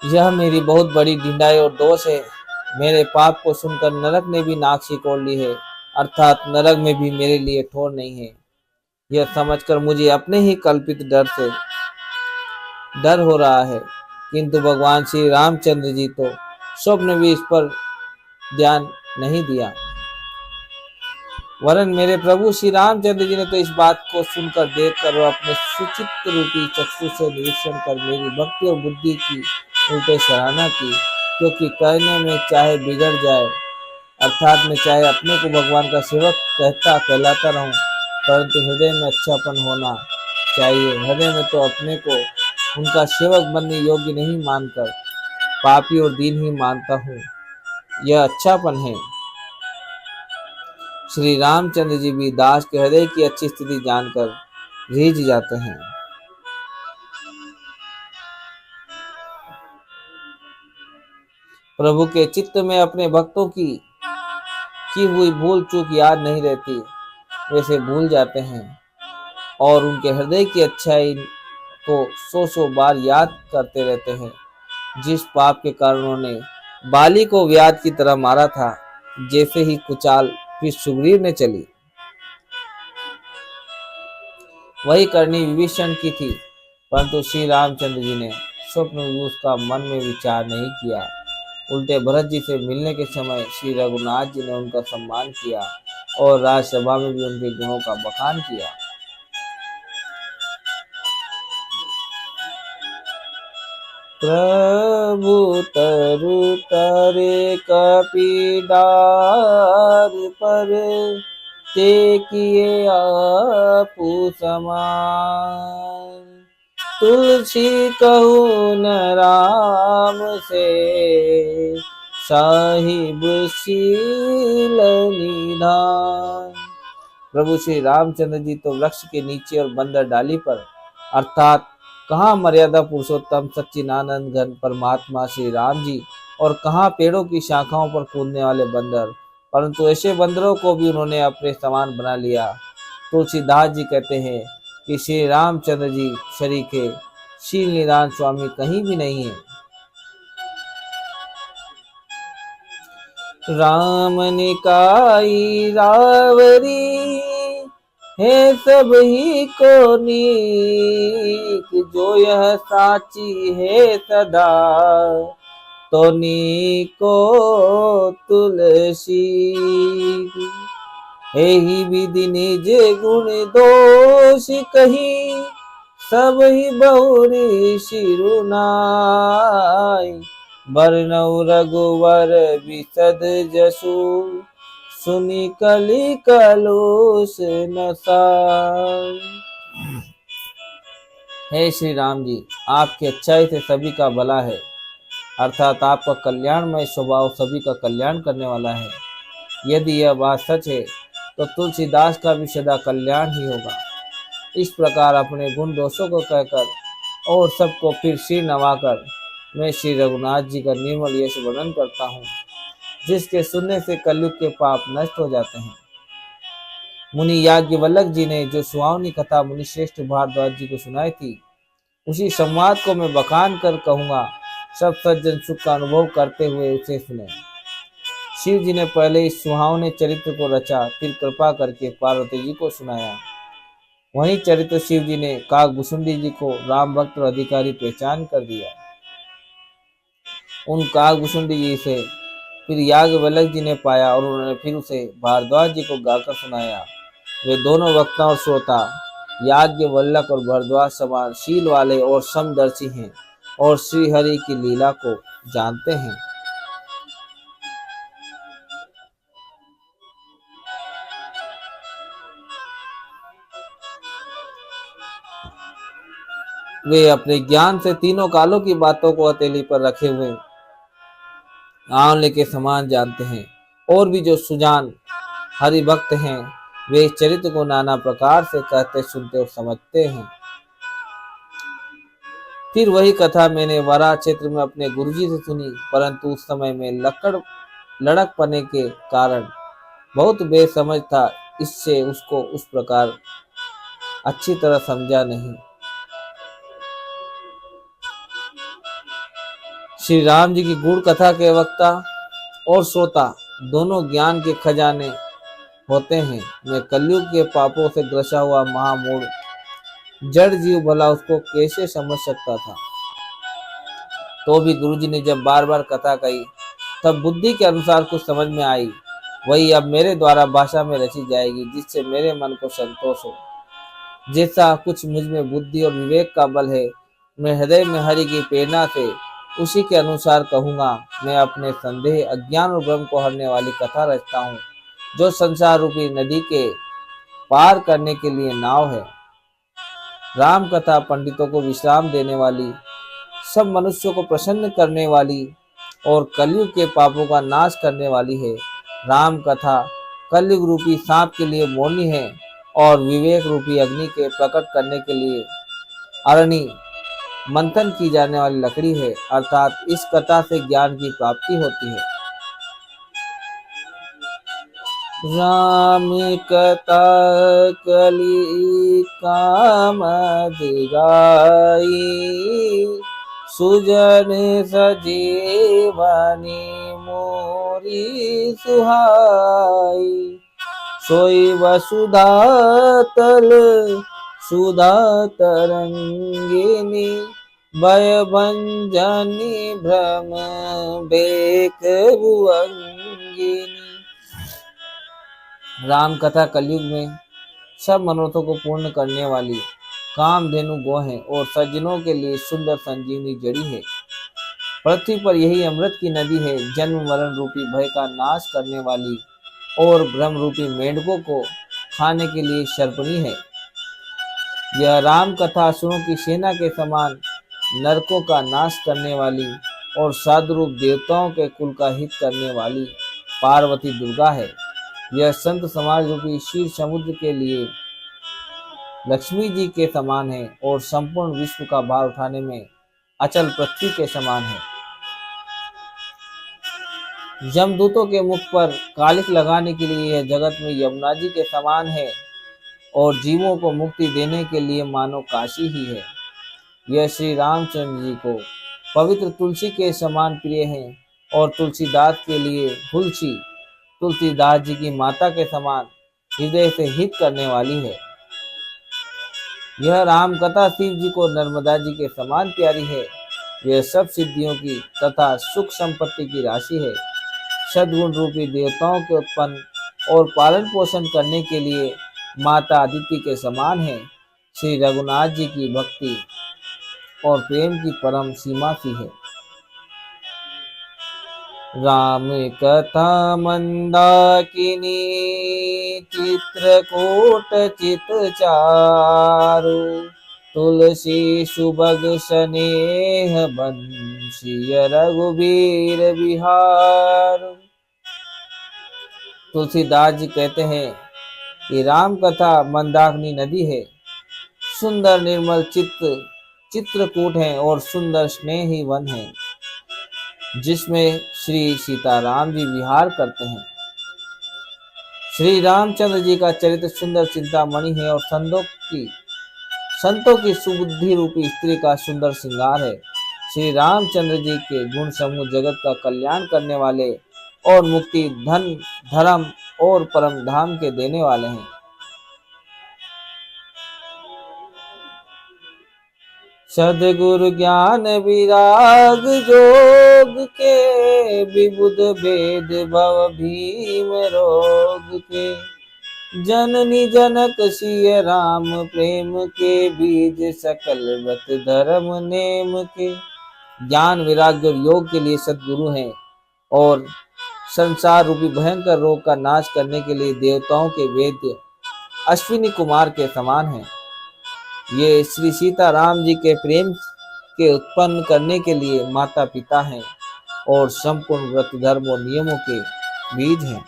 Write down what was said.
यह मेरी बहुत बड़ी ढिंढाई और दोष है। मेरे पाप को सुनकर नरक ने भी नाक सिकोड़ ली है, अर्थात नरक में भी मेरे लिए ठोर नहीं है। यह समझकर मुझे अपने ही कल्पित डर से डर हो रहा है, किंतु भगवान श्री रामचंद्र जी तो स्वप्न भी इस पर ध्यान नहीं दिया। वरन मेरे प्रभु श्री रामचंद्र जी ने तो इस बात को सुनकर, देखकर और अपने सुचित्र रूपी चक्षु से निरीक्षण कर मेरी भक्ति और बुद्धि की उल्टे सराहना की, क्योंकि कहने में चाहे बिगड़ जाए, अर्थात मैं चाहे अपने को भगवान का सेवक कहलाता रहूं, परंतु हृदय में अच्छापन होना चाहिए। हृदय में तो अपने को उनका सेवक बनने योग्य नहीं मानकर पापी और दीन ही मानता हूँ। यह अच्छापन है। श्री रामचंद्र जी भी दास के हृदय की अच्छी स्थिति जानकर रीझ जाते हैं। प्रभु के चित्त में अपने भक्तों की हुई भूल चूक याद नहीं रहती, वैसे भूल जाते हैं और उनके हृदय की अच्छाई को सौ बार याद करते रहते हैं। जिस पाप के कारण उन्होंने बाली को व्याध की तरह मारा था, जैसे ही कुचाल फिर सुग्रीव ने चली, वही करनी विभीषण की थी, परंतु श्री रामचंद्र जी ने स्वप्न में उसका मन में विचार नहीं किया। उल्टे भरत जी से मिलने के समय श्री रघुनाथ जी ने उनका सम्मान किया और राजसभा में भी उनके गुणों का बखान किया। प्रभु तरु तरे कपि डार पर, ते किए आपु समान। तुलसी कहूँ न राम से, साहिब शील निधान। प्रभु श्री रामचंद्र जी तो वृक्ष के नीचे और बंदर डाली पर, अर्थात कहाँ मर्यादा पुरुषोत्तम सच्चिदानंद घन परमात्मा श्री राम जी, और कहाँ पेड़ों की शाखाओं पर कूदने वाले बंदर, परंतु ऐसे बंदरों को भी उन्होंने अपने समान बना लिया। तुलसीदास जी कहते हैं कि श्री रामचंद्र जी शरीके शील निदान स्वामी कहीं भी नहीं है। राम निकाई रावरी है सब ही को नीक, जो यह साची है सदा, तो नीको तुलसी। एहि विधि निज गुण दोष कही, सब ही बहुरी सिरुनाई। बरनऊ रघुवर विशद जसु, सुनी कली कलुष नसाई। हे श्री राम जी, आपकी अच्छाई से सभी का भला है, अर्थात आपका कल्याणमय स्वभाव सभी का कल्याण करने वाला है। यदि यह बात सच है तो तुलसीदास का भी सदा कल्याण ही होगा। इस प्रकार अपने गुण दोषों को कहकर और सबको फिर सिर नवाकर मैं श्री रघुनाथ जी का निर्मल यश वर्णन करता हूँ, जिसके सुनने से कलयुग के पाप नष्ट हो जाते हैं। मुनि याज्ञवल्क्य जी ने जो सुहावनी कथा मुनि श्रेष्ठ भारद्वाज जी को सुनाई थी, उसी संवाद को मैं बखान कर कहूँगा। सब सज्जन सुख का अनुभव करते हुए उसे सुने। शिव जी ने पहले इस सुहावने चरित्र को रचा, फिर कृपा करके पार्वती जी को सुनाया। वही चरित्र शिव जी ने काकभूषुंडी जी को राम भक्त और अधिकारी पहचान कर दिया। उन काकभूषुंडी जी से फिर याज्ञवल्क्य जी ने पाया और उन्होंने फिर उसे भारद्वाज जी को गाकर सुनाया। वे दोनों वक्ता और श्रोता याज्ञवल्क्य और भारद्वाज समान शील वाले और समदर्शी हैं और श्री हरि की लीला को जानते हैं। वे अपने ज्ञान से तीनों कालों की बातों को हथेली पर रखे हुए आंवले के समान जानते हैं। और भी जो सुजान हरि भक्त हैं, वे इस चरित्र को नाना प्रकार से कहते, सुनते और समझते हैं। फिर वही कथा मैंने वरा क्षेत्र में अपने गुरुजी से सुनी, परंतु उस समय में लड़क पने के कारण बहुत बेसमझ था, इससे उसको उस प्रकार अच्छी तरह समझा नहीं। श्री राम जी की गुण कथा के वक्ता और श्रोता दोनों ज्ञान के खजाने होते हैं। मैं कलयुग के पापों से ग्रसा हुआ महामूढ़ जड़ जीव भला उसको कैसे समझ सकता था। तो भी गुरुजी ने जब बार बार कथा कही तब बुद्धि के अनुसार कुछ समझ में आई। वही अब मेरे द्वारा भाषा में रची जाएगी, जिससे मेरे मन को संतोष हो। जैसा कुछ मुझ में बुद्धि और विवेक का बल है, मैं हृदय में हरि की प्रेरणा से उसी के अनुसार कहूँगा। मैं अपने संदेह, अज्ञान और भ्रम को हरने वाली कथा रचता हूँ, जो संसार रूपी नदी के पार करने के लिए नाव है। राम कथा पंडितों को विश्राम देने वाली, सब मनुष्यों को प्रसन्न करने वाली और कलयुग के पापों का नाश करने वाली है। राम कथा कलयुग रूपी सांप के लिए मोरनी है और विवेक रूपी अग्नि के प्रकट करने के लिए अरणी मंथन की जाने वाली लकड़ी है। अर्थात इस कथा से ज्ञान की प्राप्ति होती है। राम कथा कली कामद गाई, सुजन सजीवनी मोरी सुहाई। सोई वसुधा तल सुधा तरंगिनी, भय भंजनी भ्रम बेक भुअंगिनी। राम कथा कलयुग में सब मनोरथों को पूर्ण करने वाली कामधेनु गो है और सज्जनों के लिए सुंदर संजीवनी जड़ी है। पृथ्वी पर यही अमृत की नदी है, जन्म मरण रूपी भय का नाश करने वाली और ब्रह्म रूपी मेंढकों को खाने के लिए शर्पणी है। यह राम कथा असुरों की सेना के समान नरकों का नाश करने वाली और साधुरूप देवताओं के कुल का हित करने वाली पार्वती दुर्गा है। यह संत समाज रूपी क्षीर समुद्र के लिए लक्ष्मी जी के समान है और संपूर्ण विश्व का भार उठाने में अचल पृथ्वी के समान है। यमदूतों के मुख पर कालिक लगाने के लिए यह जगत में यमुना जी के समान है और जीवों को मुक्ति देने के लिए मानो काशी ही है। यह श्री रामचंद्र जी को पवित्र तुलसी के समान प्रिय है और तुलसीदास के लिए हुलसी तुलसीदास जी की माता के समान हृदय से हित करने वाली है। यह राम कथा शिव जी को नर्मदा जी के समान प्यारी है। यह सब सिद्धियों की तथा सुख संपत्ति की राशि है। सद्गुण रूपी देवताओं के उत्पन्न और पालन पोषण करने के लिए माता अदिति के समान है। श्री रघुनाथ जी की भक्ति और प्रेम की परम सीमा सी है। राम कथा मंदाकिनी चित्रकूट चित चारु, तुलसी सुभग स्नेह बंशीय रघुबीर बिहार। तुलसीदास जी कहते हैं कि राम कथा मंदाकिनी नदी है, सुंदर निर्मल चित्रकूट है और सुंदर स्नेही वन है, जिसमें श्री सीताराम जी विहार करते हैं। श्री रामचंद्र जी का चरित्र सुंदर चिंतामणि है और संतों की सुबुद्धि रूपी स्त्री का सुंदर श्रृंगार है। श्री रामचंद्र जी के गुण समूह जगत का कल्याण करने वाले और मुक्ति, धन, धर्म और परम धाम के देने वाले हैं। सद्गुरु ज्ञान विराग जोग के, विबुध भेद भव भीम रोग के। जननी जनक सिय राम प्रेम के, बीज सकल व्रत धर्म नेम के। ज्ञान विराग और योग के लिए सद्गुरु हैं और संसार रूपी भयंकर रोग का नाश करने के लिए देवताओं के वेद्य अश्विनी कुमार के समान हैं। ये श्री सीताराम जी के प्रेम के उत्पन्न करने के लिए माता पिता हैं और संपूर्ण व्रत धर्म और नियमों के बीज हैं।